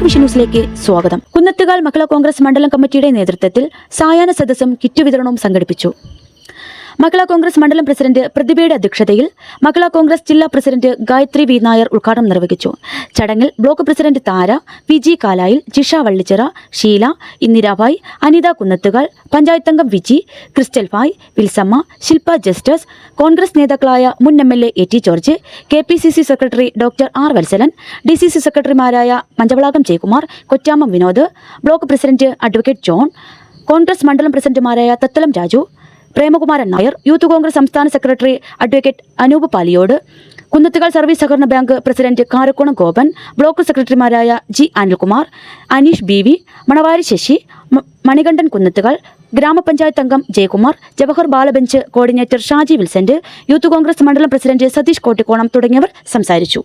Vision ന്യൂസിലേക്ക് സ്വാഗതം. കുന്നത്തുകാൽ മഹിളാ കോൺഗ്രസ് മണ്ഡലം കമ്മിറ്റിയുടെ നേതൃത്വത്തിൽ സായാഹ്ന സദസ്സും കിറ്റ് വിതരണവും സംഘടിപ്പിച്ചു. മഹിളാ കോൺഗ്രസ് മണ്ഡലം പ്രസിഡന്റ് പ്രതിഭയുടെ അധ്യക്ഷതയിൽ മഹിളാ കോൺഗ്രസ് ജില്ലാ പ്രസിഡന്റ് ഗായത്രി വി നായർ ഉദ്ഘാടനം നിർവഹിച്ചു. ചടങ്ങിൽ ബ്ലോക്ക് പ്രസിഡന്റ് താര, വിജി കാലായിൽ, ജിഷ വള്ളിച്ചിറ, ഷീല, ഇന്ദിരാഭായ്, അനിത കുന്നത്തുകാൽ, പഞ്ചായത്ത് അംഗം വിജി, ക്രിസ്റ്റൽ ഭായ്, വിൽസമ്മ, ശില്പ ജസ്റ്റസ്, കോൺഗ്രസ് നേതാക്കളായ മുൻ MLA AT George, KPCC secretary doctor R Vatsalan, DCC സെക്രട്ടറിമാരായ Manchavilakam Jayakumar, Kottamam Vinod, block president advocate John, Congress മണ്ഡലം പ്രസിഡന്റുമാരായ തത്തലം രാജു, പ്രേമകുമാരൻ നായർ, യൂത്ത് കോൺഗ്രസ് സംസ്ഥാന secretary advocate Anoop Paliyode, Kunnathukal service സഹകരണ bank president Karakonam Gopan, block സെക്രട്ടറിമാരായ G അനിൽകുമാർ, അനീഷ് BV, മണവാരി ശശി, മണികണ്ഠൻ കുന്നത്തുകാൽ, ഗ്രാമപഞ്ചായത്ത് അംഗം ജയകുമാർ, ജവഹർ ബാലബെഞ്ച് കോർഡിനേറ്റർ ഷാജി വിൽസന്റ്, യൂത്ത് കോൺഗ്രസ് മണ്ഡലം പ്രസിഡന്റ് സതീഷ് കോട്ടിക്കോണം തുടങ്ങിയവർ സംസാരിച്ചു.